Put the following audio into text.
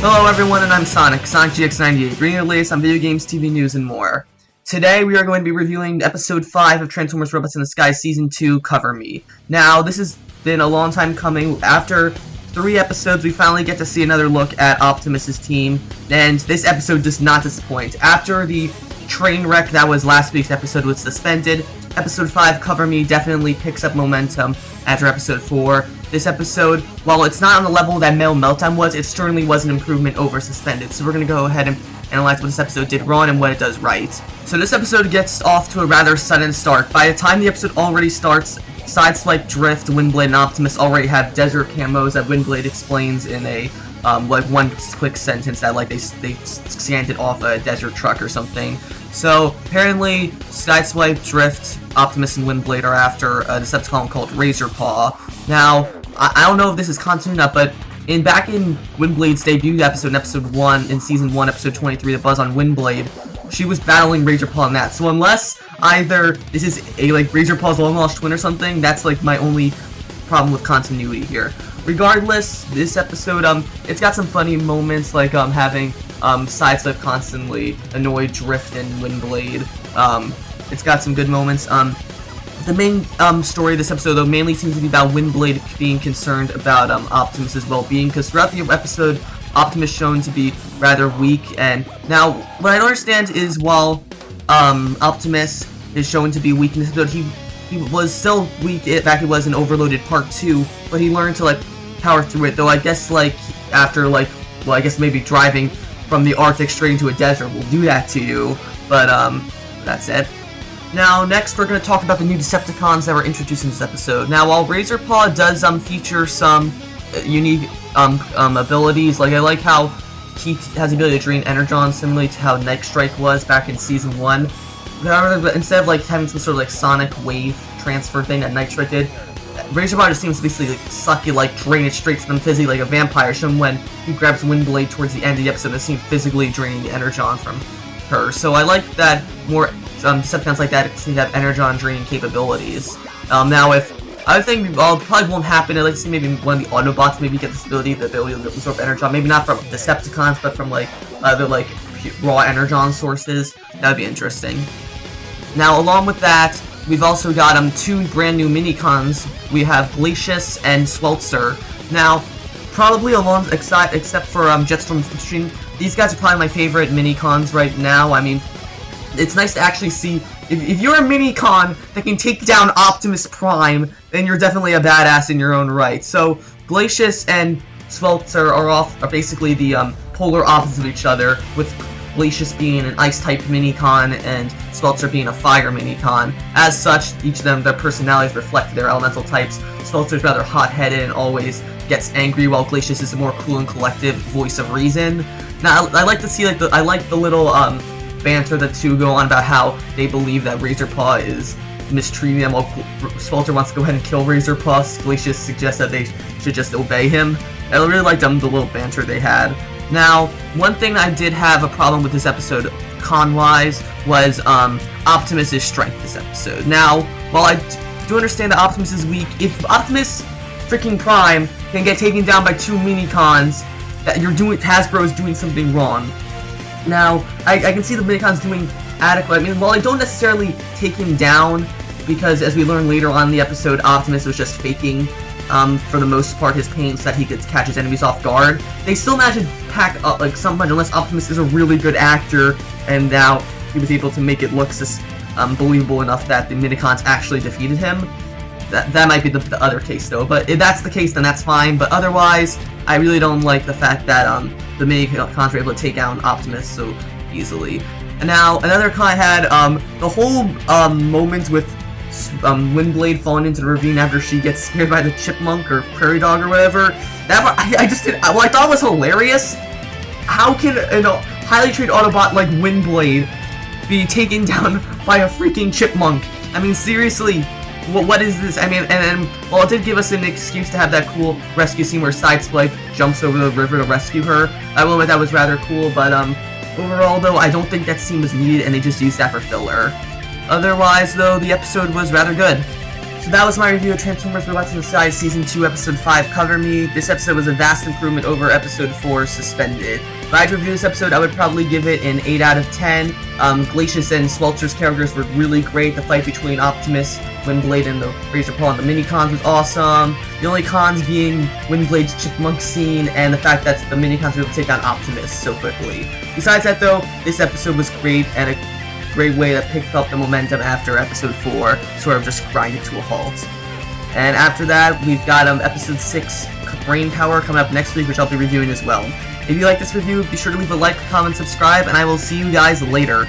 Hello everyone, and I'm Sonic GX98, bringing you the latest on video games, TV news, and more. Today we are going to be reviewing Episode 5 of Transformers Robots in the Sky Season 2, Cover Me. Now, this has been a long time coming. After 3 episodes, we finally get to see another look at Optimus's team, and this episode does not disappoint. After the train wreck that was last week's episode was suspended, Episode 5, Cover Me, definitely picks up momentum after Episode 4. This episode, while it's not on the level that Metal Meltdown was, it certainly was an improvement over Suspended. So we're going to go ahead and analyze what this episode did wrong and what it does right. So this episode gets off to a rather sudden start. By the time the episode already starts, Sideswipe, Drift, Windblade, and Optimus already have desert camos that Windblade explains in a like one quick sentence that like they scanned it off a desert truck or something. So apparently Sideswipe, Drift, Optimus, and Windblade are after a Decepticon called Razor Paw. Now, I don't know if this is continuing up, but back in Windblade's debut episode, in episode 1, in season 1, episode 23, The Buzz on Windblade, she was battling Razor Paw in that. So unless either this is a like Razor Paw's long lost twin or something, that's like my only problem with continuity here. Regardless, this episode, it's got some funny moments, like having Sideswipe constantly annoy Drift and Windblade. It's got some good moments. The main story of this episode, though, mainly seems to be about Windblade being concerned about Optimus's well-being, because throughout the episode, Optimus shown to be rather weak. And now, what I don't understand is while Optimus is shown to be weak in this episode, he was still weak back it was in Overloaded Part 2, but he learned to like power through it. Though I guess like after like, well, I guess maybe driving from the Arctic straight into a desert will do that to you. But that's it. Now, next we're going to talk about the new Decepticons that were introduced in this episode. Now, while Razor Paw does feature some unique abilities, like I like how he has the ability to drain Energon, similarly to how Night Strike was back in Season 1. But instead of like having some sort of like sonic wave transfer thing that Night Strike did, Razor Paw just seems to basically like, suck it, like drain it straight from them physically like a vampire. So when he grabs Windblade towards the end of the episode, it seems physically draining the Energon from her. So I like that more Decepticons like that seem to have Energon draining capabilities. Now, if I think probably won't happen, I'd like to see maybe one of the Autobots maybe get this ability, the ability to absorb Energon. Maybe not from Decepticons, but from like other like raw Energon sources. That'd be interesting. Now, along with that, we've also got 2 brand new Minicons. We have Glacius and Sweltzer. Now, probably along except for Jetstorm Slipstream, these guys are probably my favorite Minicons right now. I mean, it's nice to actually see, if you're a Minicon that can take down Optimus Prime, then you're definitely a badass in your own right. So, Glacius and Sweltzer are basically the polar opposites of each other, with Glacius being an Ice-type Minicon and Sweltzer being a Fire Minicon. As such, each of them, their personalities reflect their elemental types. Sweltzer's rather hot-headed and always gets angry, while Glacius is a more cool and collective voice of reason. Now, I like to see I like the little banter the two go on about how they believe that Razor Paw is mistreating them, while Sweltzer wants to go ahead and kill Razor Paw. Glacius suggests that they should just obey him. I really liked the little banter they had. Now, one thing I did have a problem with this episode, con-wise, was Optimus' strength this episode. Now, while I do understand that Optimus is weak, if Optimus freaking Prime can get taken down by 2 Minicons, that Hasbro is doing something wrong. Now, I can see the Minicons doing adequate. I mean, while I don't necessarily take him down, because as we learn later on in the episode, Optimus was just faking for the most part his pain so that he could catch his enemies off guard, they still managed to pack up like some punch, unless Optimus is a really good actor and now he was able to make it look believable enough that the Minicons actually defeated him. That might be the other case though, but if that's the case then that's fine, but otherwise I really don't like the fact that the Minicons were able to take down Optimus so easily. And now another con I had the whole moment with Windblade falling into the ravine after she gets scared by the chipmunk or prairie dog or whatever. That I thought it was hilarious. How can a highly trained Autobot like Windblade be taken down by a freaking chipmunk? I mean, seriously, what is this? I mean, and while it did give us an excuse to have that cool rescue scene where Sideswipe jumps over the river to rescue her, I will admit that was rather cool. But overall, though, I don't think that scene was needed, and they just used that for filler. Otherwise, though, the episode was rather good. So that was my review of Transformers Robots in the Sky Season 2, Episode 5, Cover Me. This episode was a vast improvement over Episode 4, Suspended. If I had to review this episode, I would probably give it an 8 out of 10. Glacius and Swelter's characters were really great. The fight between Optimus, Windblade, and the Razor Paw and the Mini-Cons was awesome. The only cons being Windblade's chipmunk scene and the fact that the Mini-Cons were able to take on Optimus so quickly. Besides that though, this episode was great and a great way to pick up the momentum after Episode 4, sort of just grinded to a halt. And after that, we've got Episode 6, Brain Power, coming up next week, which I'll be reviewing as well. If you like this review, be sure to leave a like, comment, subscribe, and I will see you guys later.